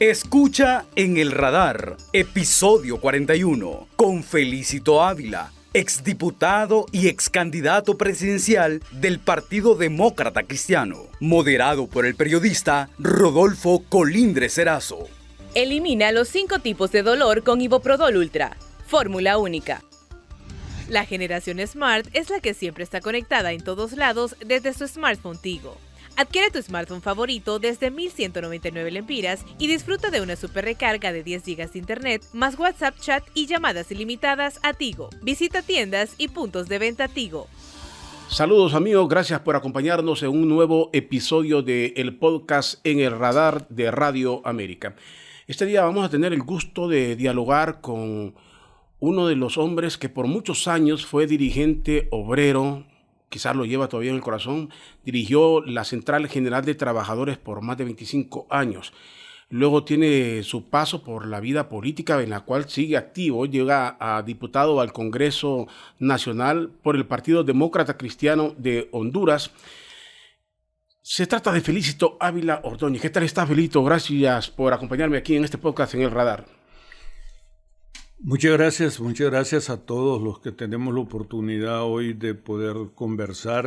Escucha En el Radar, episodio 41, con Felicito Ávila, exdiputado y excandidato presidencial del Partido Demócrata Cristiano, moderado por el periodista Rodolfo Colindres Erazo. Elimina los 5 tipos de dolor con Iboprodol Ultra, fórmula única. La generación Smart es la que siempre está conectada en todos lados desde su smartphone Tigo. Adquiere tu smartphone favorito desde 1,199 lempiras y disfruta de una super recarga de 10 GB de internet, más WhatsApp chat y llamadas ilimitadas a Tigo. Visita tiendas y puntos de venta Tigo. Saludos amigos, gracias por acompañarnos en un nuevo episodio del podcast En el Radar de Radio América. Este día vamos a tener el gusto de dialogar con uno de los hombres que por muchos años fue dirigente obrero, quizás lo lleva todavía en el corazón, dirigió la Central General de Trabajadores por más de 25 años. Luego tiene su paso por la vida política en la cual sigue activo, llega a diputado al Congreso Nacional por el Partido Demócrata Cristiano de Honduras. Se trata de Felicito Ávila Ordóñez. ¿Qué tal está, Felito? Gracias por acompañarme aquí en este podcast En el Radar. Muchas gracias a todos los que tenemos la oportunidad hoy de poder conversar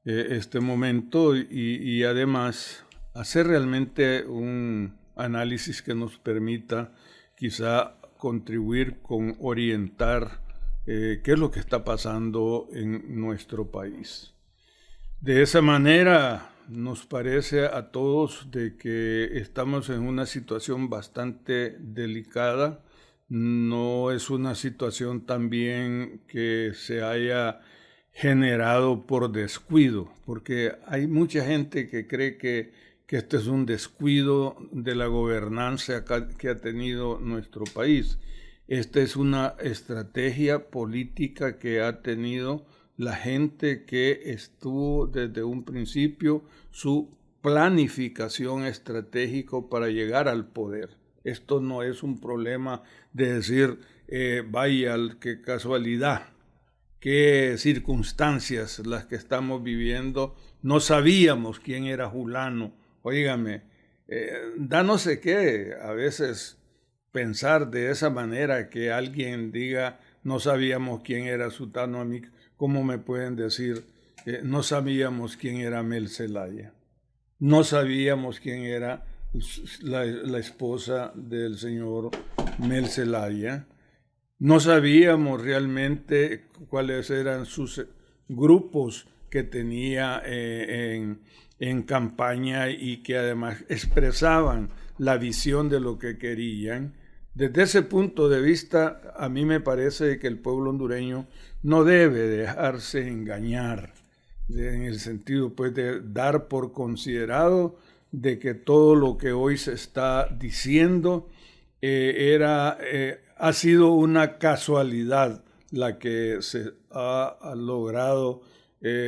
este momento y además hacer realmente un análisis que nos permita quizá contribuir con orientar qué es lo que está pasando en nuestro país. De esa manera nos parece a todos de que estamos en una situación bastante delicada. No es una situación también que se haya generado por descuido, porque hay mucha gente que cree que este es un descuido de la gobernanza que ha tenido nuestro país. Esta es una estrategia política que ha tenido la gente que estuvo desde un principio su planificación estratégica para llegar al poder. Esto no es un problema de decir, vaya, qué casualidad, qué circunstancias las que estamos viviendo. No sabíamos quién era Julano. Óigame, da no sé qué a veces pensar de esa manera que alguien diga, no sabíamos quién era Sutano. A mí, ¿cómo me pueden decir, no sabíamos quién era Mel Zelaya? No sabíamos quién era la esposa del señor Mel Zelaya. No sabíamos realmente cuáles eran sus grupos que tenía en campaña y que además expresaban la visión de lo que querían. Desde ese punto de vista, a mí me parece que el pueblo hondureño no debe dejarse engañar, en el sentido pues de dar por considerado de que todo lo que hoy se está diciendo ha sido una casualidad la que se ha logrado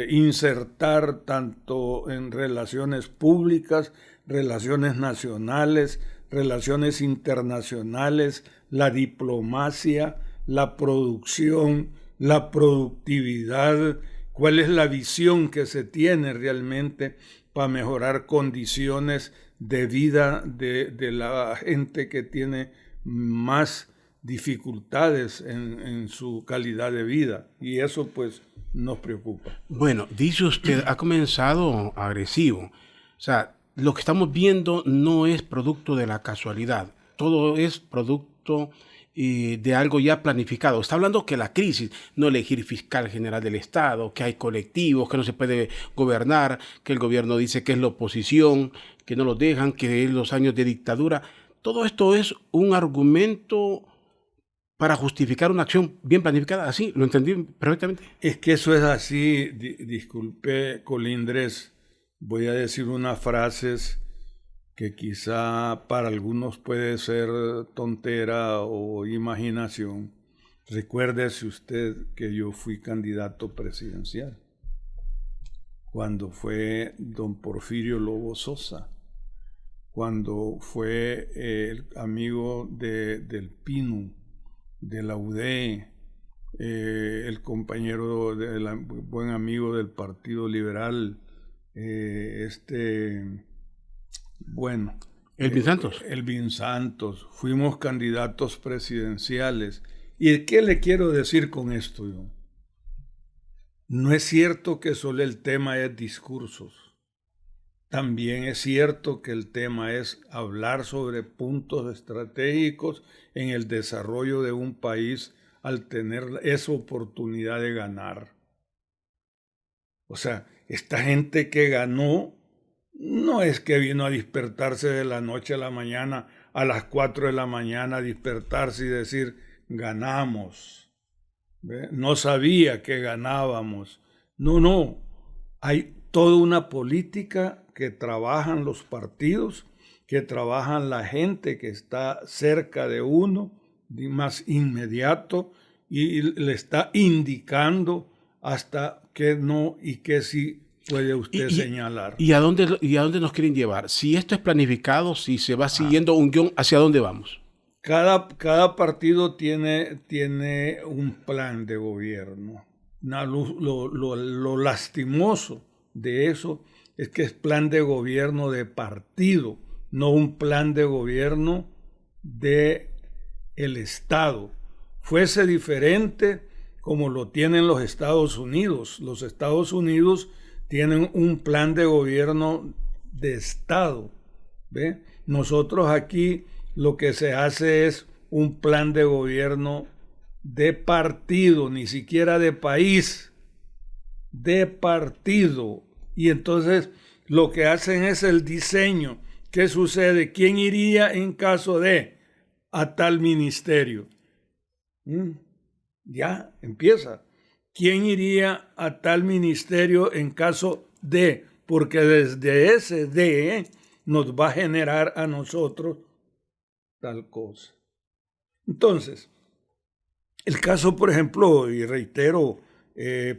insertar tanto en relaciones públicas, relaciones nacionales, relaciones internacionales, la diplomacia, la producción, la productividad, cuál es la visión que se tiene realmente para mejorar condiciones de vida de la gente que tiene más dificultades en su calidad de vida. Y eso pues nos preocupa. Bueno, dice usted, ha comenzado agresivo. O sea, lo que estamos viendo no es producto de la casualidad. Todo es producto de algo ya planificado. Está hablando que la crisis, no elegir fiscal general del Estado, que hay colectivos, que no se puede gobernar, que el gobierno dice que es la oposición, que no lo dejan, que es los años de dictadura. Todo esto es un argumento para justificar una acción bien planificada. ¿Así? ¿Lo entendí perfectamente? Es que eso es así. Disculpe, Colindres, voy a decir unas frases que quizá para algunos puede ser tontera o imaginación. Recuérdese usted que yo fui candidato presidencial cuando fue don Porfirio Lobo Sosa, cuando fue el amigo del Pino, de la UDE, el compañero, buen amigo del Partido Liberal, bueno, Elvin Santos. Elvin Santos, fuimos candidatos presidenciales. ¿Y qué le quiero decir con esto yo? No es cierto que solo el tema es discursos. También es cierto que el tema es hablar sobre puntos estratégicos en el desarrollo de un país al tener esa oportunidad de ganar. O sea, esta gente que ganó no es que vino a despertarse de la noche a la mañana, a las 4 de la mañana, a despertarse y decir, ganamos. ¿Ve? No sabía que ganábamos. No. Hay toda una política que trabajan los partidos, que trabajan la gente que está cerca de uno, más inmediato, y le está indicando hasta qué no y qué sí puede usted señalar. ¿Y a dónde nos quieren llevar? Si esto es planificado, si se va siguiendo un guión, ¿hacia dónde vamos? Cada partido tiene un plan de gobierno. Lo lastimoso de eso es que es plan de gobierno de partido, no un plan de gobierno de el Estado. Fuese diferente como lo tienen los Estados Unidos. Los Estados Unidos tienen un plan de gobierno de Estado. ¿Ve? Nosotros aquí lo que se hace es un plan de gobierno de partido, ni siquiera de país, de partido. Y entonces lo que hacen es el diseño. ¿Qué sucede? ¿Quién iría en caso de a tal ministerio? Ya empieza. ¿Quién iría a tal ministerio en caso de? Porque desde ese de nos va a generar a nosotros tal cosa. Entonces, el caso, por ejemplo, y reitero,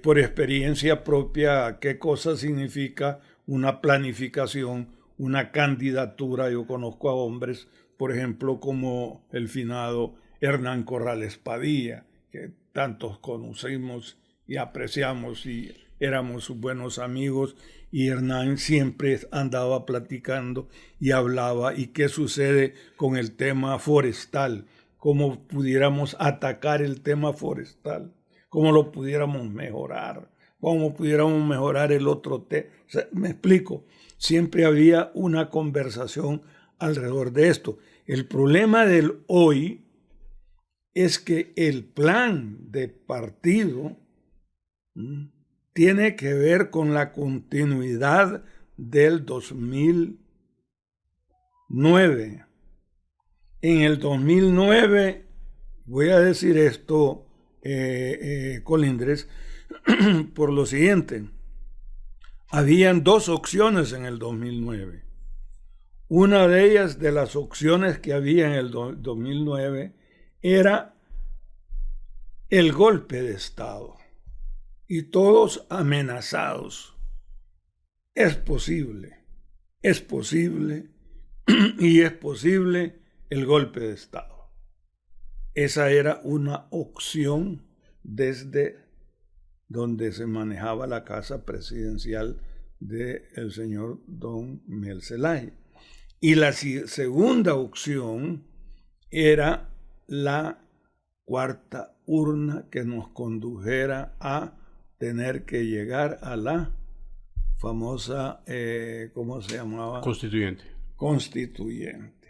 por experiencia propia, qué cosa significa una planificación, una candidatura. Yo conozco a hombres, por ejemplo, como el finado Hernán Corrales Padilla, que tantos conocimos y apreciamos y éramos sus buenos amigos, y Hernán siempre andaba platicando y hablaba y qué sucede con el tema forestal, cómo pudiéramos atacar el tema forestal, cómo lo pudiéramos mejorar, cómo pudiéramos mejorar el otro tema. O sea, me explico, siempre había una conversación alrededor de esto. El problema del hoy es que el plan de partido tiene que ver con la continuidad del 2009. En el 2009, voy a decir esto, Colindres, por lo siguiente. Habían dos opciones en el 2009. Una de ellas, de las opciones que había en el 2009, era el golpe de Estado. Y todos amenazados. Es posible y es posible el golpe de Estado. Esa era una opción desde donde se manejaba la casa presidencial del señor don Mel Zelaya. Y la segunda opción era la cuarta urna que nos condujera a tener que llegar a la famosa, ¿cómo se llamaba? Constituyente.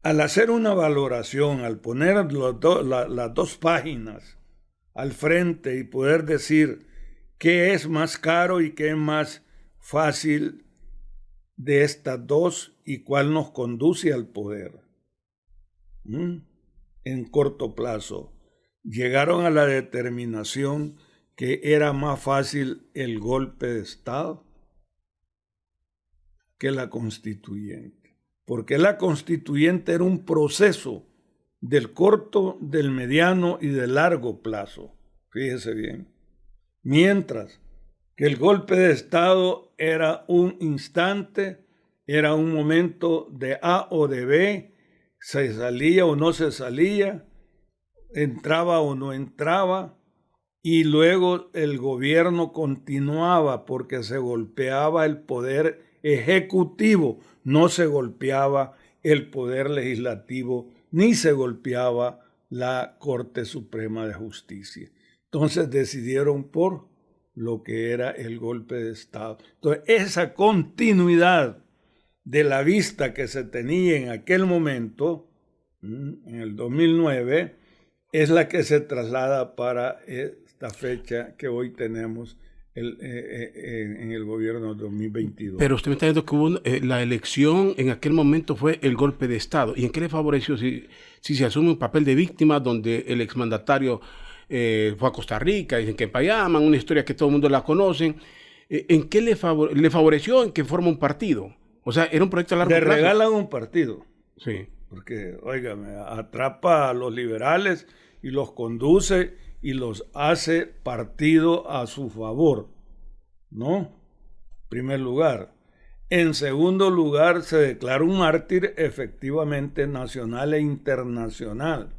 Al hacer una valoración, al poner las dos páginas al frente y poder decir qué es más caro y qué es más fácil de estas dos y cuál nos conduce al poder, en corto plazo, llegaron a la determinación que era más fácil el golpe de Estado que la constituyente, porque la constituyente era un proceso del corto, del mediano y del largo plazo, fíjese bien, mientras que el golpe de Estado era un instante, era un momento de A o de B, se salía o no se salía, entraba o no entraba, y luego el gobierno continuaba porque se golpeaba el poder ejecutivo, no se golpeaba el poder legislativo ni se golpeaba la Corte Suprema de Justicia. Entonces decidieron por lo que era el golpe de Estado. Entonces esa continuidad de la vista que se tenía en aquel momento, en el 2009, es la que se traslada para esta fecha que hoy tenemos en el gobierno de 2022. Pero usted me está diciendo que hubo, la elección en aquel momento fue el golpe de Estado. ¿Y en qué le favoreció si se asume un papel de víctima donde el exmandatario fue a Costa Rica, dicen que en Payaman, una historia que todo el mundo la conoce? ¿En qué le favoreció en que forma un partido? O sea, era un proyecto a largo plazo. Le regalan un partido. Sí. Porque, óigame, atrapa a los liberales y los conduce y los hace partido a su favor, ¿no? En primer lugar. En segundo lugar, se declara un mártir efectivamente nacional e internacional.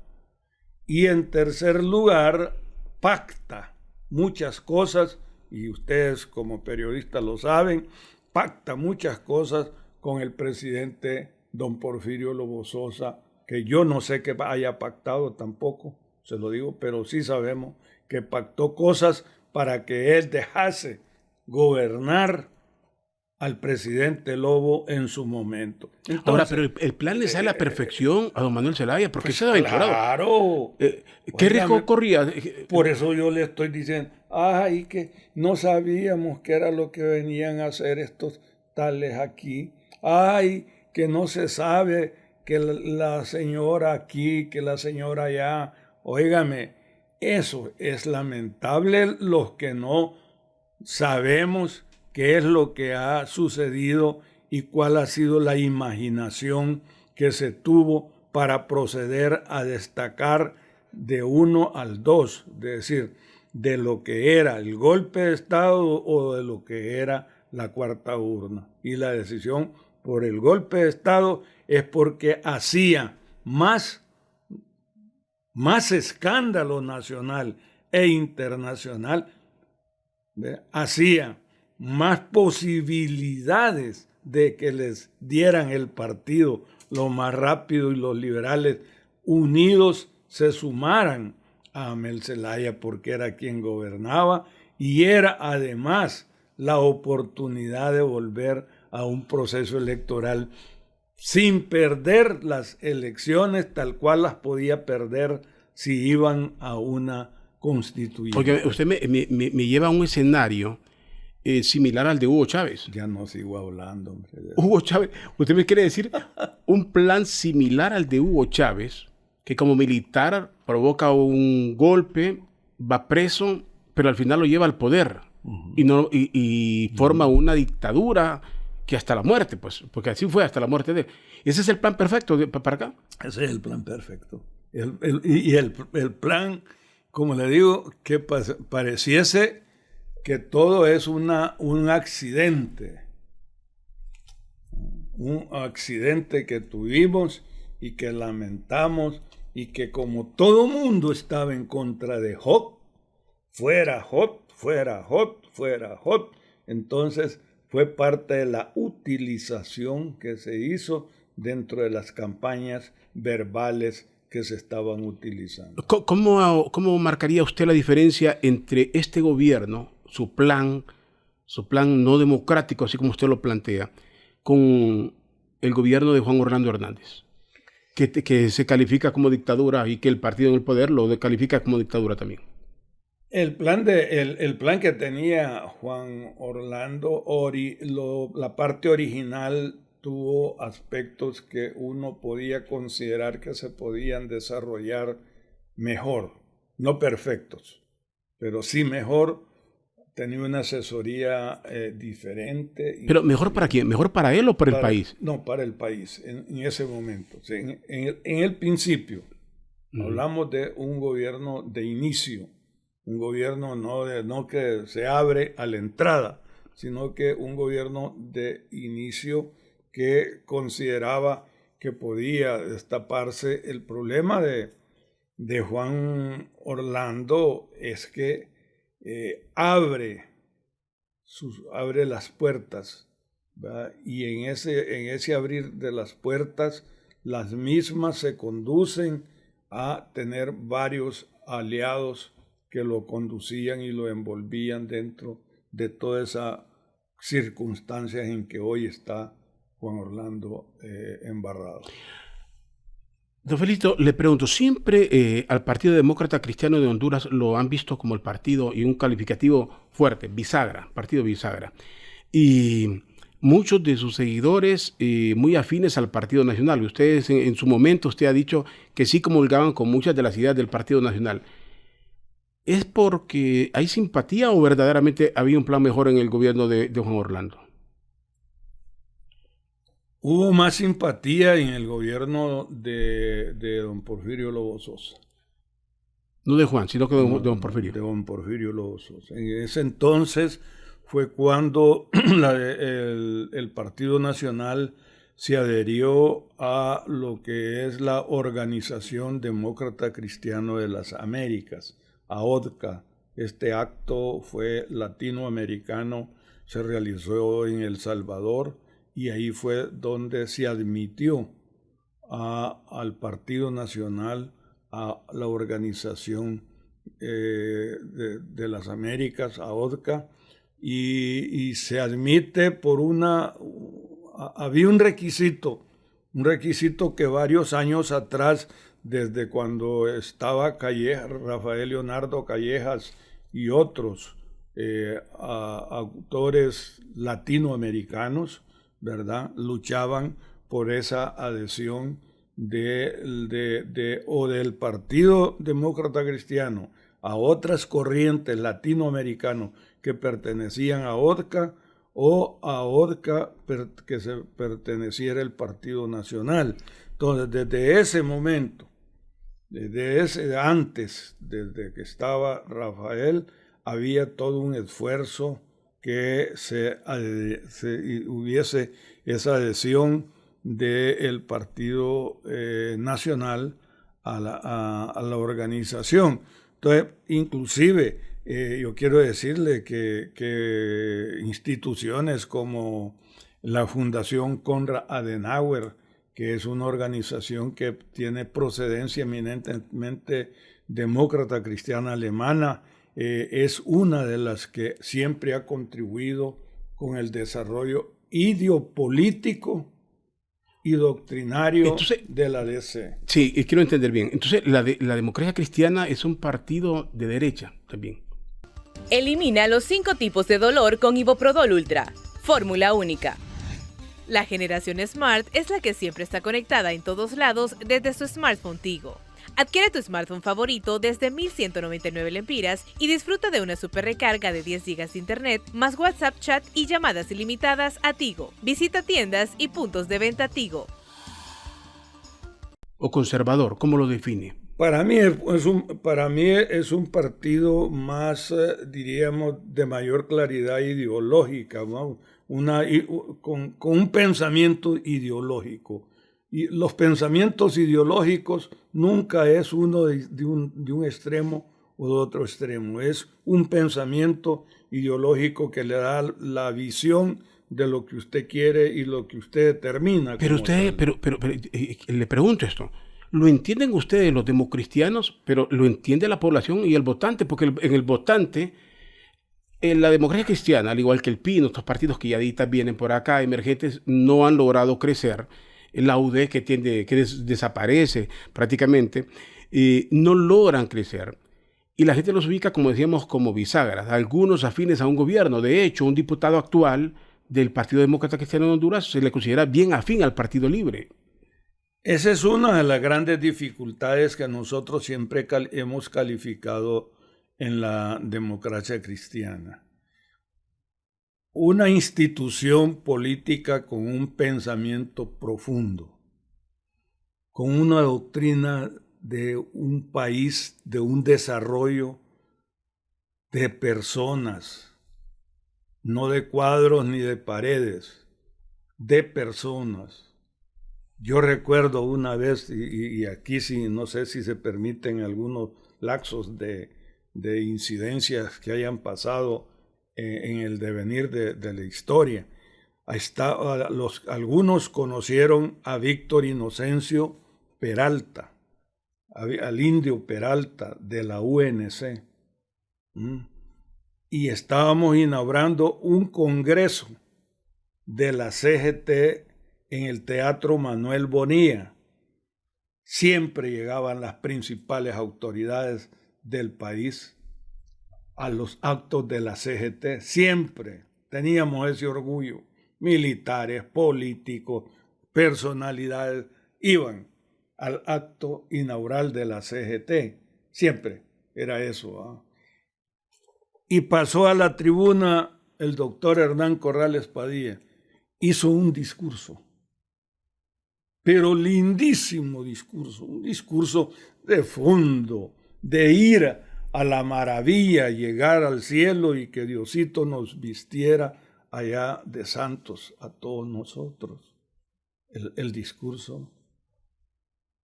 Y en tercer lugar, pacta muchas cosas, y ustedes como periodistas lo saben, pacta muchas cosas con el presidente don Porfirio Lobo Sosa, que yo no sé que haya pactado tampoco, se lo digo, pero sí sabemos que pactó cosas para que él dejase gobernar al presidente Lobo en su momento. Entonces, ahora, pero el plan le sale a la perfección a don Manuel Zelaya, porque pues se ha aventurado. Claro. ¿Qué riesgo corría? Por eso yo le estoy diciendo, ay, que no sabíamos qué era lo que venían a hacer estos tales aquí. Ay, que no se sabe que la señora aquí, que la señora allá. Óigame, eso es lamentable, los que no sabemos qué es lo que ha sucedido y cuál ha sido la imaginación que se tuvo para proceder a destacar de 1 al 2, es decir, de lo que era el golpe de Estado o de lo que era la cuarta urna. Y la decisión por el golpe de Estado es porque hacía más escándalo nacional e internacional, hacía más posibilidades de que les dieran el partido lo más rápido y los liberales unidos se sumaran a Amel Zelaya porque era quien gobernaba y era además la oportunidad de volver a un proceso electoral sin perder las elecciones tal cual las podía perder si iban a una constituyente. Porque usted me lleva a un escenario similar al de Hugo Chávez. Ya no sigo hablando, hombre. Hugo Chávez, usted me quiere decir un plan similar al de Hugo Chávez, que como militar provoca un golpe, va preso, pero al final lo lleva al poder y forma una dictadura que hasta la muerte, pues, porque así fue hasta la muerte de él. ¿Ese es el plan perfecto para acá? Ese es el plan perfecto. El plan, como le digo, que pareciese que todo es un accidente. Un accidente que tuvimos y que lamentamos y que como todo mundo estaba en contra de Hot, fuera Hot, fuera Hot, fuera Hot, entonces fue parte de la utilización que se hizo dentro de las campañas verbales que se estaban utilizando. ¿Cómo marcaría usted la diferencia entre este gobierno, su plan no democrático, así como usted lo plantea, con el gobierno de Juan Orlando Hernández, que se califica como dictadura y que el partido en el poder lo califica como dictadura también? El plan que tenía Juan Orlando, la parte original tuvo aspectos que uno podía considerar que se podían desarrollar mejor, no perfectos, pero sí mejor. Tenía una asesoría diferente. ¿Pero mejor para quién? ¿Mejor para él o para el país? No, para el país, en ese momento. O sea, en el principio, hablamos de un gobierno de inicio, un gobierno no que se abre a la entrada, sino que un gobierno de inicio que consideraba que podía destaparse. El problema de Juan Orlando es que abre las puertas ¿verdad? Y en ese abrir de las puertas, las mismas se conducen a tener varios aliados que lo conducían y lo envolvían dentro de todas esas circunstancias en que hoy está Juan Orlando embarrado. Don Felicito, le pregunto, siempre al Partido Demócrata Cristiano de Honduras lo han visto como el partido y un calificativo fuerte, bisagra, partido bisagra. Y muchos de sus seguidores muy afines al Partido Nacional. Ustedes en su momento, usted ha dicho que sí comulgaban con muchas de las ideas del Partido Nacional. ¿Es porque hay simpatía o verdaderamente había un plan mejor en el gobierno de Juan Orlando? Hubo más simpatía en el gobierno de don Porfirio Lobo Sosa. No de Juan, sino que de don Porfirio. De don Porfirio Lobo Sosa. En ese entonces fue cuando el Partido Nacional se adherió a lo que es la Organización Demócrata Cristiano de las Américas, AODCA. Este acto fue latinoamericano, se realizó en El Salvador, y ahí fue donde se admitió al Partido Nacional, a la Organización de las Américas, AODCA, y se admite por había un requisito que varios años atrás, desde cuando estaba Rafael Leonardo Callejas y otros autores latinoamericanos, ¿verdad?, luchaban por esa adhesión del Partido Demócrata Cristiano a otras corrientes latinoamericanas que pertenecían a AODCA, o a AODCA que se perteneciera al Partido Nacional. Entonces, desde ese momento, desde que estaba Rafael, había todo un esfuerzo que hubiese esa adhesión del Partido Nacional a la organización. Entonces, inclusive, yo quiero decirle que instituciones como la Fundación Konrad Adenauer, que es una organización que tiene procedencia eminentemente demócrata cristiana alemana, es una de las que siempre ha contribuido con el desarrollo ideopolítico y doctrinario de la DC. Sí, y quiero entender bien. Entonces, la democracia cristiana es un partido de derecha también. Elimina los 5 tipos de dolor con Iboprodol Ultra. Fórmula única. La generación Smart es la que siempre está conectada en todos lados desde su smartphone Tigo. Adquiere tu smartphone favorito desde 1,199 lempiras y disfruta de una super recarga de 10 GB de internet, más WhatsApp, chat y llamadas ilimitadas a Tigo. Visita tiendas y puntos de venta Tigo. ¿O conservador? ¿Cómo lo define? Para mí es un partido más, diríamos, de mayor claridad ideológica, ¿no? Con un pensamiento ideológico. Y los pensamientos ideológicos nunca es uno de un extremo o de otro extremo. Es un pensamiento ideológico que le da la visión de lo que usted quiere y lo que usted determina. Pero le pregunto esto. ¿Lo entienden ustedes los democristianos, pero lo entiende la población y el votante? Porque en el votante, en la democracia cristiana, al igual que el PIN, estos partidos que ya vienen por acá, emergentes, no han logrado crecer. La UD que desaparece prácticamente, no logran crecer. Y la gente los ubica, como decíamos, como bisagras, algunos afines a un gobierno. De hecho, un diputado actual del Partido Demócrata Cristiano de Honduras se le considera bien afín al Partido Libre. Esa es una de las grandes dificultades que nosotros siempre hemos calificado en la democracia cristiana. Una institución política con un pensamiento profundo, con una doctrina de un país, de un desarrollo de personas, no de cuadros ni de paredes, de personas. Yo recuerdo una vez, y aquí sí, no sé si se permiten algunos lapsos de incidencias que hayan pasado en el devenir de la historia. Algunos conocieron a Víctor Inocencio Peralta, al indio Peralta de la UNC. Y estábamos inaugurando un congreso de la CGT en el Teatro Manuel Bonilla. Siempre llegaban las principales autoridades del país a los actos de la CGT. Siempre teníamos ese orgullo. Militares, políticos, personalidades iban al acto inaugural de la CGT. Siempre era eso. Y pasó a la tribuna el doctor Hernán Corrales Padilla. Hizo un discurso, pero lindísimo discurso, un discurso de fondo, de ir a la maravilla, llegar al cielo y que Diosito nos vistiera allá de santos a todos nosotros. El discurso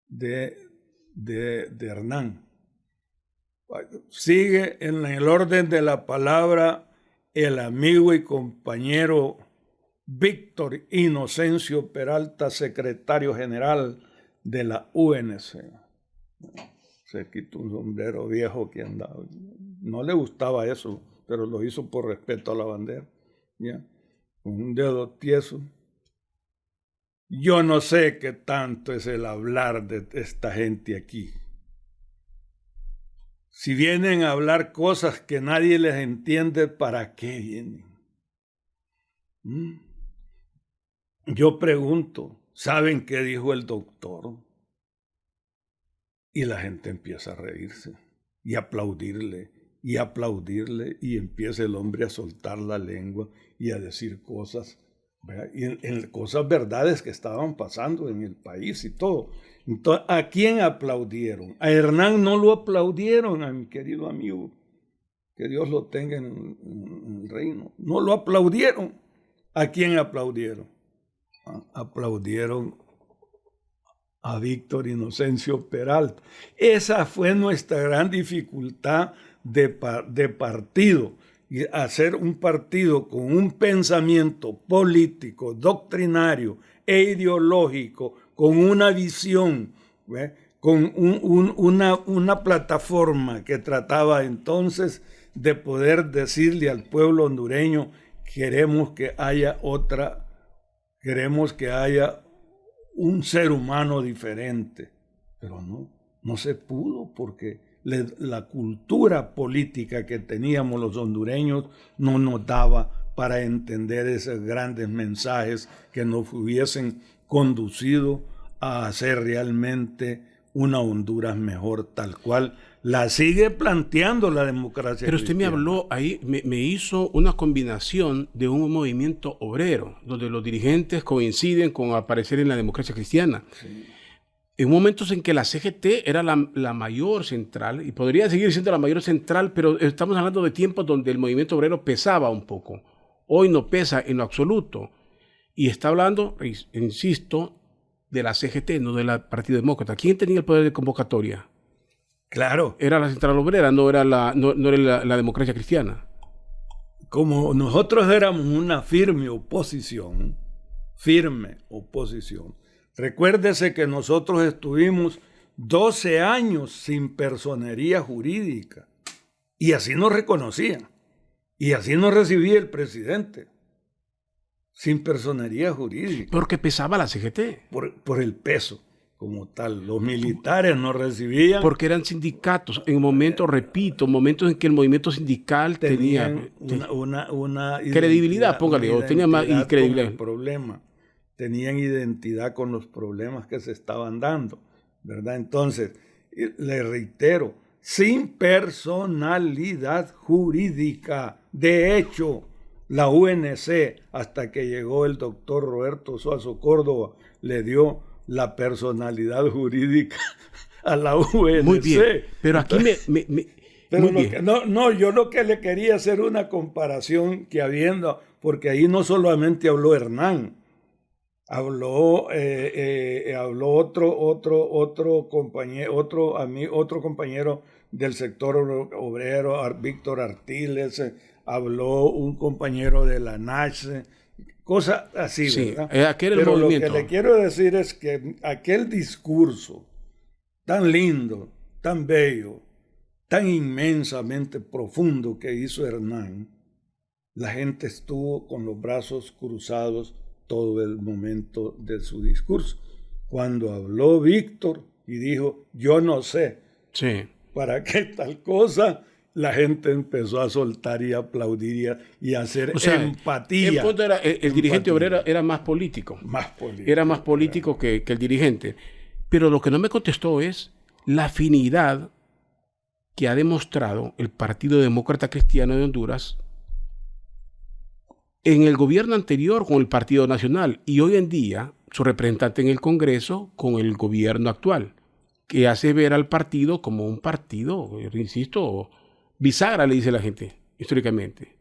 de Hernán. Sigue en el orden de la palabra el amigo y compañero Víctor Inocencio Peralta, secretario general de la UNC. Se quitó un sombrero viejo que andaba. No le gustaba eso, pero lo hizo por respeto a la bandera. ¿Ya? Con un dedo tieso. Yo no sé qué tanto es el hablar de esta gente aquí. Si vienen a hablar cosas que nadie les entiende, ¿para qué vienen? Yo pregunto, ¿saben qué dijo el doctor? Y la gente empieza a reírse y aplaudirle, y empieza el hombre a soltar la lengua y a decir cosas, ¿verdad? Y en cosas verdades que estaban pasando en el país y todo. Entonces, ¿a quién aplaudieron? A Hernán no lo aplaudieron, a mi querido amigo, que Dios lo tenga en el reino. No lo aplaudieron. ¿A quién aplaudieron? Aplaudieron a Víctor Inocencio Peralta. Esa fue nuestra gran dificultad de partido. Y hacer un partido con un pensamiento político, doctrinario e ideológico, con una visión, ¿ve? Con una plataforma que trataba entonces de poder decirle al pueblo hondureño, queremos que haya un ser humano diferente. Pero no se pudo porque la cultura política que teníamos los hondureños no nos daba para entender esos grandes mensajes que nos hubiesen conducido a hacer realmente una Honduras mejor, tal cual la sigue planteando la democracia Pero usted cristiana. me habló ahí, me hizo una combinación de un movimiento obrero, donde los dirigentes coinciden con aparecer en la democracia cristiana. Sí. En momentos en que la CGT era la mayor central, y podría seguir siendo la mayor central, pero estamos hablando de tiempos donde el movimiento obrero pesaba un poco. Hoy no pesa en lo absoluto. Y está hablando, insisto, de la CGT, no del Partido Demócrata. ¿Quién tenía el poder de convocatoria? Claro. Era la central obrera, no era la democracia cristiana. Como nosotros éramos una firme oposición, recuérdese que nosotros estuvimos 12 años sin personería jurídica y así nos reconocían y así nos recibía el presidente, sin personería jurídica. Porque pesaba la CGT. Por el peso como tal. Los militares no recibían. Porque eran sindicatos. En momentos, repito, momentos en que el movimiento sindical tenía una credibilidad, póngale, o tenía más credibilidad. Tenían identidad con los problemas que se estaban dando, ¿verdad? Entonces, le reitero, sin personalidad jurídica. De hecho, la UNC, hasta que llegó el doctor Roberto Suazo Córdoba, le dio la personalidad jurídica a la UNC. Muy bien, pero aquí yo lo que le quería hacer una comparación porque ahí no solamente habló Hernán, habló otro compañero del sector obrero, Víctor Artiles, habló un compañero de la NACH, Cosa así, Sí, ¿verdad? aquel Pero movimiento. lo que le quiero decir es que aquel discurso tan lindo, tan bello, tan inmensamente profundo que hizo Hernán, la gente estuvo con los brazos cruzados todo el momento de su discurso. Cuando habló Víctor y dijo, yo no sé Sí. para qué tal cosa, la gente empezó a soltar y aplaudir y a hacer O sea, empatía. en fondo era, el dirigente obrero era más político. Más político. Era más político que el dirigente. Pero lo que no me contestó es la afinidad que ha demostrado el Partido Demócrata Cristiano de Honduras en el gobierno anterior con el Partido Nacional y hoy en día su representante en el Congreso con el gobierno actual, que hace ver al partido como un partido, insisto, bisagra, le dice la gente, históricamente.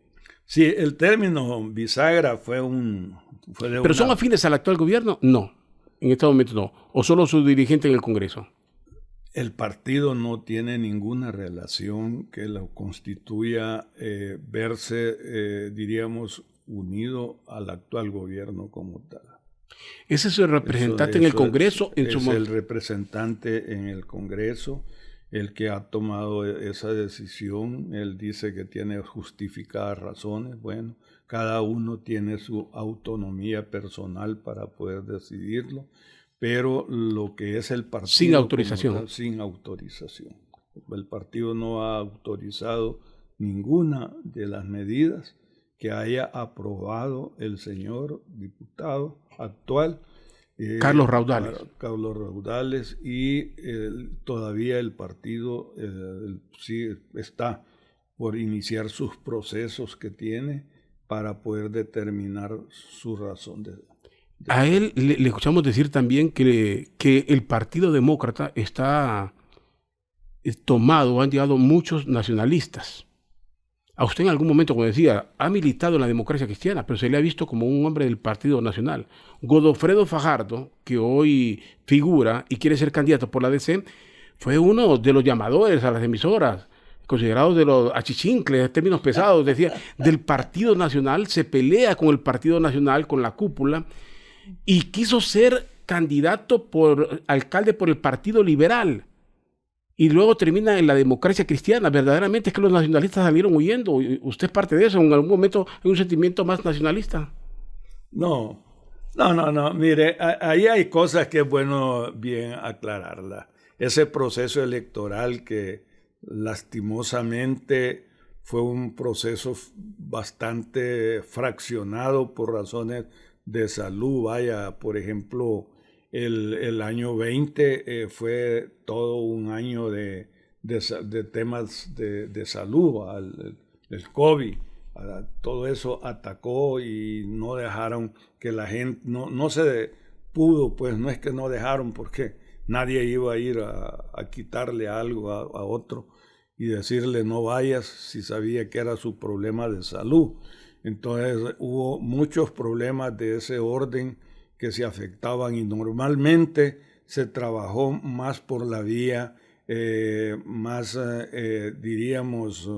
Sí, el término bisagra fue de ¿Pero son afines al actual gobierno? No, en este momento no. ¿O solo su dirigente en el Congreso? El partido no tiene ninguna relación que lo constituya verse, diríamos, unido al actual gobierno como tal. Ese es el representante en el Congreso. Es el representante en el Congreso el que ha tomado esa decisión. Él dice que tiene justificadas razones. Bueno, cada uno tiene su autonomía personal para poder decidirlo, pero lo que es el partido... Sin autorización. Sin autorización. El partido no ha autorizado ninguna de las medidas que haya aprobado el señor diputado actual Carlos Raudales. Carlos Raudales, y todavía el partido sí está por iniciar sus procesos que tiene para poder determinar su razón de A él le escuchamos decir también que el Partido Demócrata está tomado, han llegado muchos nacionalistas. A usted en algún momento, como decía, ha militado en la democracia cristiana, pero se le ha visto como un hombre del Partido Nacional. Godofredo Fajardo, que hoy figura y quiere ser candidato por la DC, fue uno de los llamadores a las emisoras, considerados de los achichincles, términos pesados, decía, del Partido Nacional, se pelea con el Partido Nacional, con la cúpula, y quiso ser candidato por alcalde por el Partido Liberal. Y luego termina en la democracia cristiana. Verdaderamente es que los nacionalistas salieron huyendo. ¿Usted es parte de eso? ¿En algún momento hay un sentimiento más nacionalista? No. Mire, ahí hay cosas que es bueno bien aclararlas. Ese proceso electoral que lastimosamente fue un proceso bastante fraccionado por razones de salud. Vaya, por ejemplo, el año 20 fue todo un año de temas de salud, el COVID. Todo eso atacó y no dejaron que la gente, no se pudo, pues no es que no dejaron porque nadie iba a ir a quitarle algo a otro y decirle no vayas si sabía que era su problema de salud. Entonces hubo muchos problemas de ese orden que se afectaban y normalmente se trabajó más por la vía, diríamos,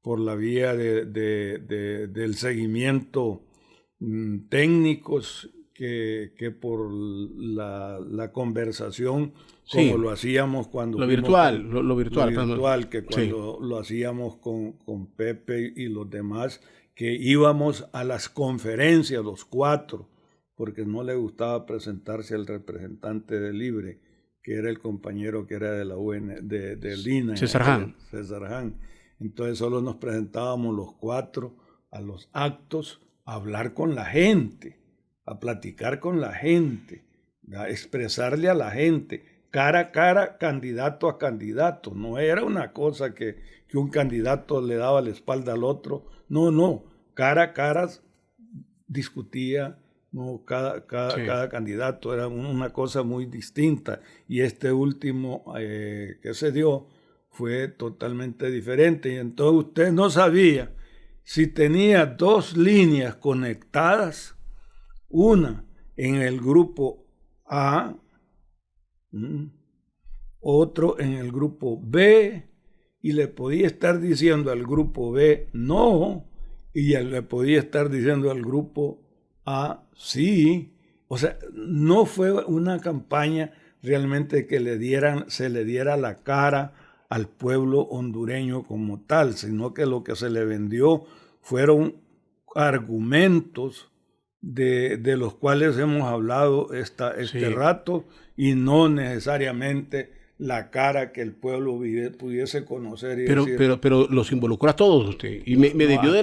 por la vía del seguimiento técnicos que por la conversación, como sí, lo hacíamos cuando... Lo virtual, lo virtual. Que cuando sí, lo hacíamos con Pepe y los demás, que íbamos a las conferencias, los cuatro, porque no le gustaba presentarse al representante de Libre, que era el compañero que era de la UN, del INA. César Hahn. Entonces solo nos presentábamos los cuatro a los actos, a hablar con la gente, a platicar con la gente, a expresarle a la gente, cara a cara, candidato a candidato. No era una cosa que un candidato le daba la espalda al otro. No, cara a cara discutía. No, cada candidato era una cosa muy distinta, y este último que se dio fue totalmente diferente, y entonces usted no sabía si tenía dos líneas conectadas, una en el grupo A, otro en el grupo B, y le podía estar diciendo al grupo B no, y le podía estar diciendo al grupo Sí. O sea, no fue una campaña realmente que se le diera la cara al pueblo hondureño como tal, sino que lo que se le vendió fueron argumentos de los cuales hemos hablado este rato, y no necesariamente la cara que el pueblo pudiese conocer y decir, pero los involucró a todos usted. Y me debió de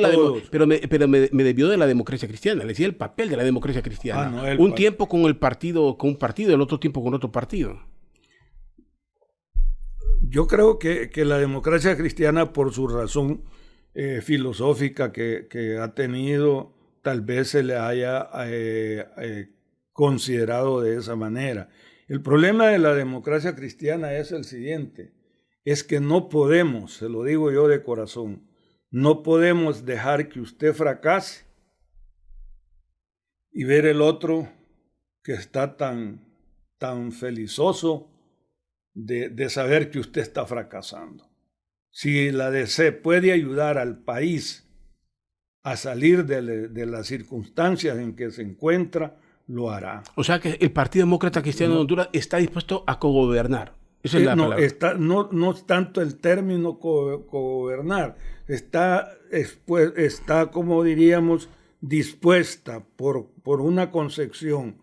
me debió de la democracia cristiana. Le decía el papel de la democracia cristiana. Un tiempo con un partido, el otro tiempo con otro partido. Yo creo que la democracia cristiana, por su razón filosófica que ha tenido, tal vez se le haya considerado de esa manera. El problema de la democracia cristiana es el siguiente, es que no podemos, se lo digo yo de corazón, no podemos dejar que usted fracase y ver el otro que está tan felizoso de saber que usted está fracasando. Si la DC puede ayudar al país a salir de las circunstancias en que se encuentra, lo hará. O sea que el Partido Demócrata Cristiano de Honduras está dispuesto a cogobernar. Esa es la palabra. No es tanto el término cogobernar, está como diríamos, dispuesta por una concepción,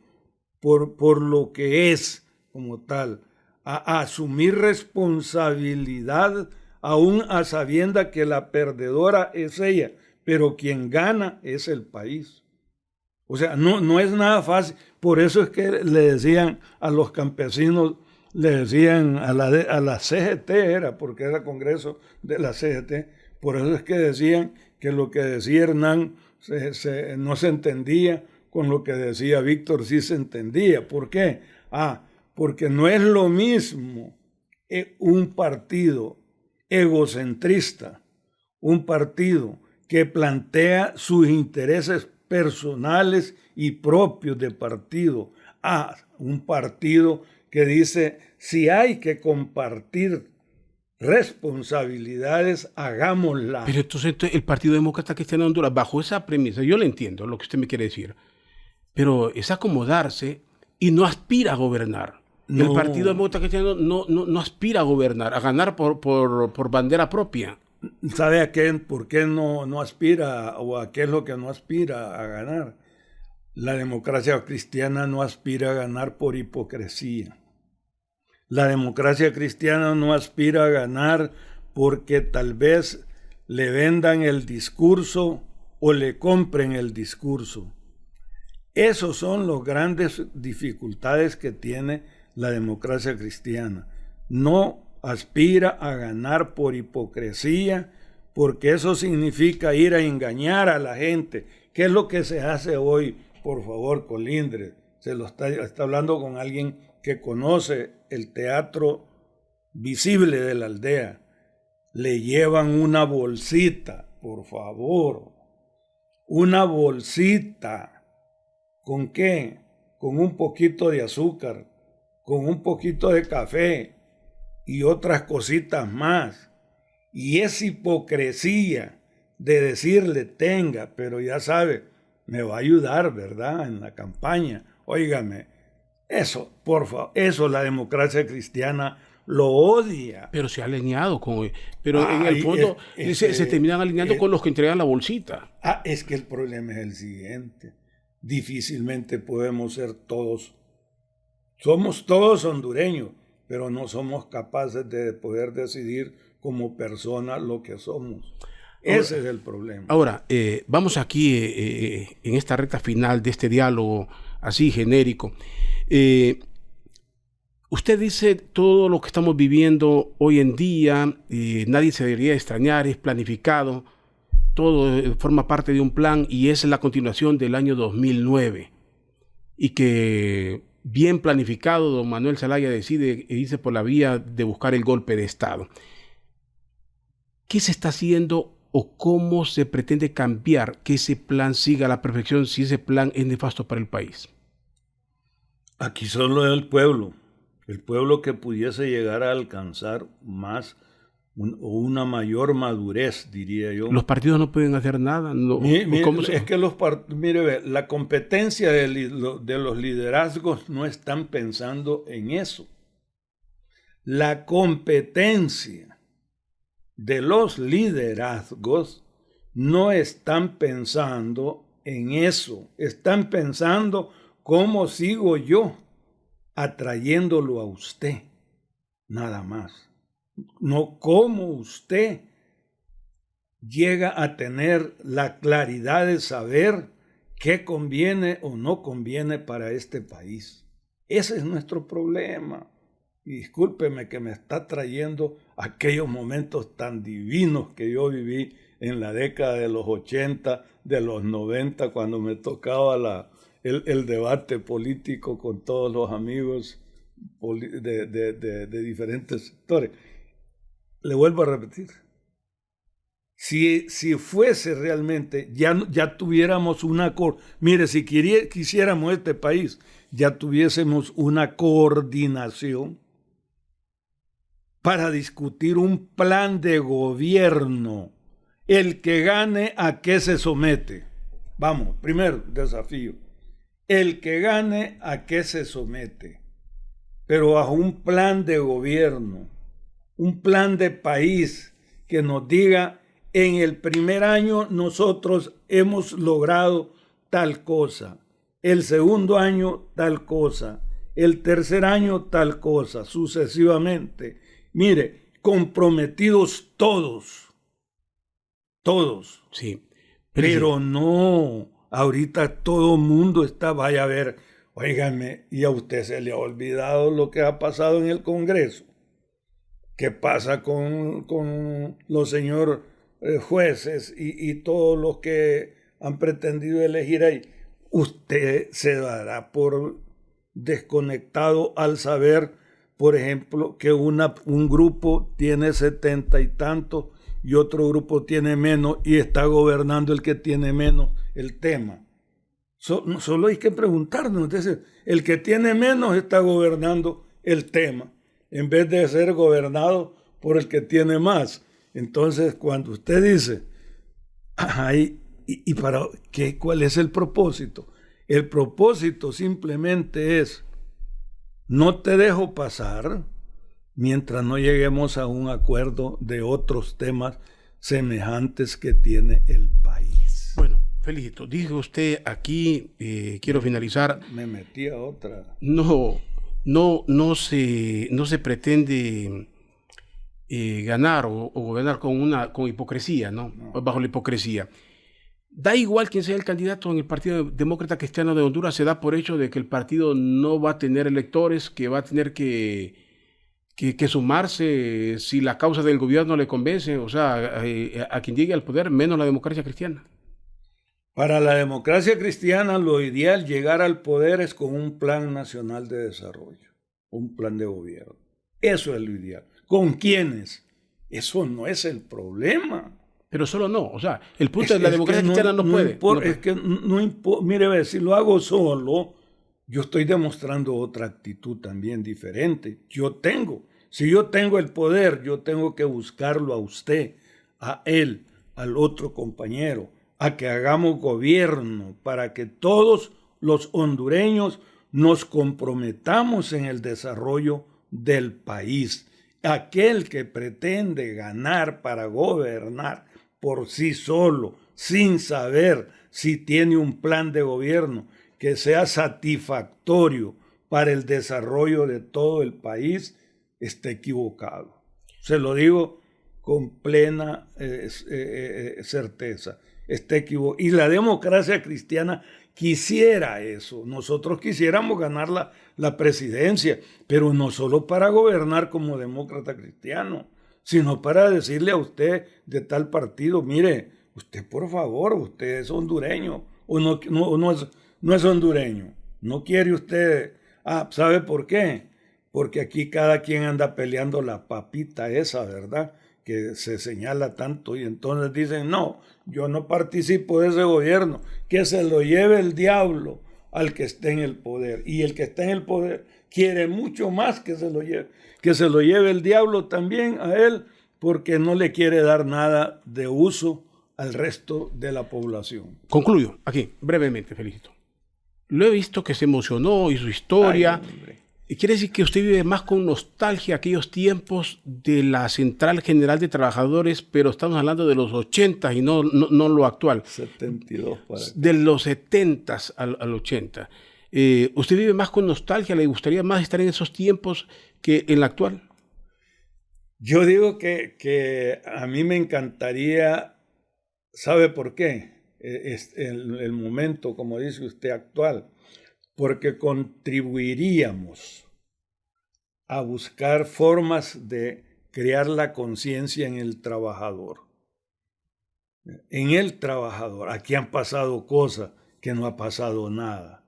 por lo que es como tal, a asumir responsabilidad, aún a sabienda que la perdedora es ella, pero quien gana es el país. O sea, no es nada fácil. Por eso es que le decían a los campesinos, le decían a la CGT, porque era Congreso de la CGT, por eso es que decían que lo que decía Hernán no se entendía, con lo que decía Víctor sí se entendía. ¿Por qué? Porque no es lo mismo un partido egocentrista, un partido que plantea sus intereses personales y propios de partido, a un partido que dice, si hay que compartir responsabilidades, hagámosla. Pero entonces el Partido Demócrata Cristiano de Honduras, bajo esa premisa, yo le entiendo lo que usted me quiere decir, pero es acomodarse y no aspira a gobernar. No. El Partido Demócrata Cristiano no aspira a gobernar, a ganar por bandera propia. ¿Sabe por qué no aspira, o a qué es lo que no aspira a ganar? La democracia cristiana no aspira a ganar por hipocresía. La democracia cristiana no aspira a ganar porque tal vez le vendan el discurso o le compren el discurso. Esos son las grandes dificultades que tiene la democracia cristiana. No aspira a ganar por hipocresía, porque eso significa ir a engañar a la gente. ¿Qué es lo que se hace hoy? Por favor, Colindres, está hablando con alguien que conoce el teatro visible de la aldea. Le llevan una bolsita, por favor, una bolsita. ¿Con qué? Con un poquito de azúcar, con un poquito de café y otras cositas más. Y es hipocresía de decirle tenga, pero ya sabe, me va a ayudar, ¿verdad? En la campaña. Óigame, eso, por favor, eso la democracia cristiana lo odia. Pero se ha alineado con... Pero en el fondo se terminan alineando con los que entregan la bolsita. Es que el problema es el siguiente. Difícilmente podemos ser todos. Somos todos hondureños, pero no somos capaces de poder decidir como personas lo que somos. Ese es el problema. Ahora, vamos aquí en esta recta final de este diálogo así genérico. Usted dice todo lo que estamos viviendo hoy en día, nadie se debería extrañar, es planificado, todo forma parte de un plan y es la continuación del año 2009. Y que bien planificado, don Manuel Zelaya decide irse por la vía de buscar el golpe de Estado. ¿Qué se está haciendo o cómo se pretende cambiar que ese plan siga a la perfección si ese plan es nefasto para el país? Aquí solo es el pueblo que pudiese llegar a alcanzar más o una mayor madurez, diría yo. Los partidos no pueden hacer nada. No, es que mire, la competencia de los liderazgos no están pensando en eso. La competencia de los liderazgos no están pensando en eso. Están pensando cómo sigo yo atrayéndolo a usted, nada más. No cómo usted llega a tener la claridad de saber qué conviene o no conviene para este país. Ese es nuestro problema. Y discúlpeme que me está trayendo aquellos momentos tan divinos que yo viví en la década de los 80, de los 90, cuando me tocaba el debate político con todos los amigos de diferentes sectores. Le vuelvo a repetir, si fuese realmente, ya tuviéramos mire, si quisiéramos este país, ya tuviésemos una coordinación para discutir un plan de gobierno. El que gane, ¿a qué se somete? Vamos, primer desafío. El que gane, ¿a qué se somete? Pero bajo un plan de gobierno. Un plan de país que nos diga, en el primer año nosotros hemos logrado tal cosa, el segundo año tal cosa, el tercer año tal cosa, sucesivamente. Mire, comprometidos todos. Sí. Pero no, ahorita todo el mundo vaya a ver, óigame, y a usted se le ha olvidado lo que ha pasado en el Congreso. ¿Qué pasa con los señores jueces y todos los que han pretendido elegir ahí? Usted se dará por desconectado al saber, por ejemplo, que un grupo tiene 70 y tantos y otro grupo tiene menos y está gobernando el que tiene menos el tema. Solo hay que preguntarnos. Entonces, el que tiene menos está gobernando el tema, en vez de ser gobernado por el que tiene más. Entonces, cuando usted dice, ¿y para qué? ¿Cuál es el propósito? El propósito simplemente es, no te dejo pasar mientras no lleguemos a un acuerdo de otros temas semejantes que tiene el país. Bueno, Felicito. Dijo usted aquí, quiero finalizar. Me metí a otra. No se pretende ganar o gobernar con hipocresía, ¿no? Bajo la hipocresía. Da igual quién sea el candidato en el Partido Demócrata Cristiano de Honduras, se da por hecho de que el partido no va a tener electores, que va a tener que sumarse si la causa del gobierno le convence, o sea, a quien llegue al poder, menos la democracia cristiana. Para la democracia cristiana, lo ideal llegar al poder es con un plan nacional de desarrollo, un plan de gobierno. Eso es lo ideal. ¿Con quiénes? Eso no es el problema. Pero solo no, o sea, el punto de la democracia cristiana no puede. Es que no importa, mire, si lo hago solo, yo estoy demostrando otra actitud también diferente. Si yo tengo el poder, yo tengo que buscarlo a usted, a él, al otro compañero, a que hagamos gobierno para que todos los hondureños nos comprometamos en el desarrollo del país. Aquel que pretende ganar para gobernar por sí solo, sin saber si tiene un plan de gobierno que sea satisfactorio para el desarrollo de todo el país, está equivocado. Se lo digo con plena certeza. Está equivocado. Y la democracia cristiana quisiera eso. Nosotros quisiéramos ganar la presidencia, pero no solo para gobernar como demócrata cristiano, sino para decirle a usted de tal partido, mire, usted por favor, usted es hondureño, o no es hondureño. No quiere usted. ¿Sabe por qué? Porque aquí cada quien anda peleando la papita esa, ¿verdad? Que se señala tanto y entonces dicen, no, yo no participo de ese gobierno, que se lo lleve el diablo al que esté en el poder. Y el que está en el poder quiere mucho más que se lo lleve el diablo también a él porque no le quiere dar nada de uso al resto de la población. Concluyo aquí, brevemente, Felicito. Lo he visto que se emocionó y su historia. Y quiere decir que usted vive más con nostalgia aquellos tiempos de la Central General de Trabajadores, pero estamos hablando de los 80 y no lo actual. 72 para acá. De los 70 al 80. ¿Usted vive más con nostalgia? ¿Le gustaría más estar en esos tiempos que en la actual? Yo digo que a mí me encantaría, ¿sabe por qué? El momento, como dice usted, actual, porque contribuiríamos a buscar formas de crear la conciencia en el trabajador. En el trabajador, aquí han pasado cosas que no ha pasado nada.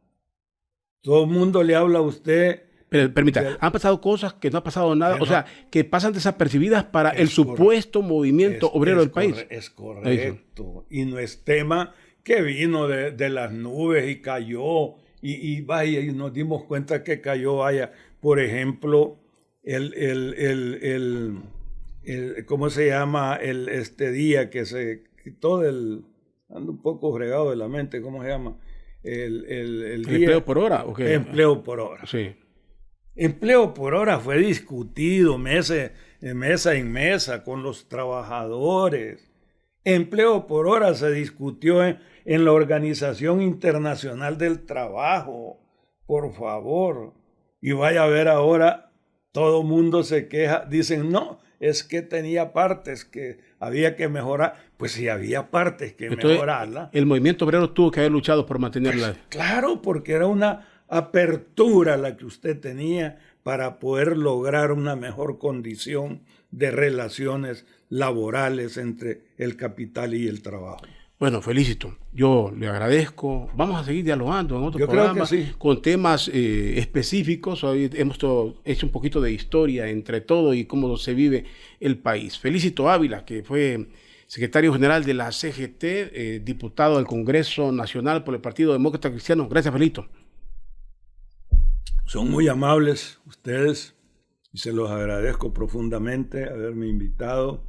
Todo el mundo le habla a usted. Pero, permita, han pasado cosas que no ha pasado nada, o sea, que pasan desapercibidas para el supuesto movimiento obrero del país. Es correcto. Y no es tema que vino de las nubes y cayó, y vaya, y nos dimos cuenta que cayó, vaya, por ejemplo, ¿cómo se llama? Este día que se quitó ando un poco fregado de la mente, ¿cómo se llama? El día, ¿empleo por hora? ¿O qué? Empleo por hora. Sí. Empleo por hora fue discutido mesa en mesa con los trabajadores. Empleo por hora se discutió en la Organización Internacional del Trabajo. Por favor. Y vaya a ver ahora, todo mundo se queja. Dicen, no, es que tenía partes que había que mejorar. Pues si había partes que mejorarla. El movimiento obrero tuvo que haber luchado por mantenerla. Pues, claro, porque era una apertura la que usted tenía para poder lograr una mejor condición de relaciones laborales entre el capital y el trabajo. Bueno, Felicito, yo le agradezco. Vamos a seguir dialogando en otros programas sí, con temas específicos. Hoy hemos hecho un poquito de historia entre todo y cómo se vive el país. Felicito Ávila, que fue secretario general de la CGT, diputado del Congreso Nacional por el Partido Demócrata Cristiano. Gracias, Felito. Son muy amables ustedes y se los agradezco profundamente haberme invitado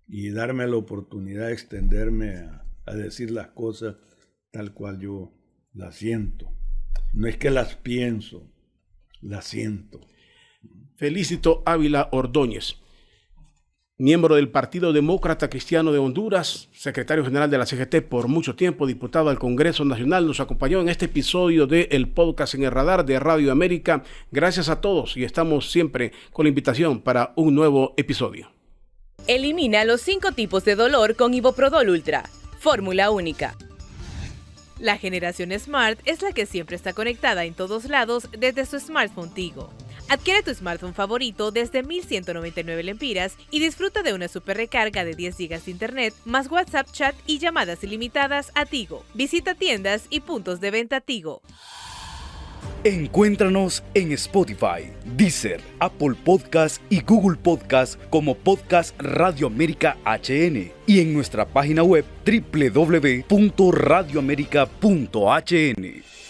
y darme la oportunidad de extenderme a decir las cosas tal cual yo las siento. No es que las pienso, las siento. Felicito Ávila Ordóñez, miembro del Partido Demócrata Cristiano de Honduras, secretario general de la CGT por mucho tiempo, diputado al Congreso Nacional, nos acompañó en este episodio de El Podcast en el Radar de Radio América. Gracias a todos y estamos siempre con la invitación para un nuevo episodio. Elimina los 5 tipos de dolor con Iboprodol Ultra. Fórmula única. La generación Smart es la que siempre está conectada en todos lados desde su smartphone Tigo. Adquiere tu smartphone favorito desde 1,199 lempiras y disfruta de una super recarga de 10 GB de internet, más WhatsApp, chat y llamadas ilimitadas a Tigo. Visita tiendas y puntos de venta Tigo. Encuéntranos en Spotify, Deezer, Apple Podcast y Google Podcast como Podcast Radio América HN y en nuestra página web www.radioamerica.hn.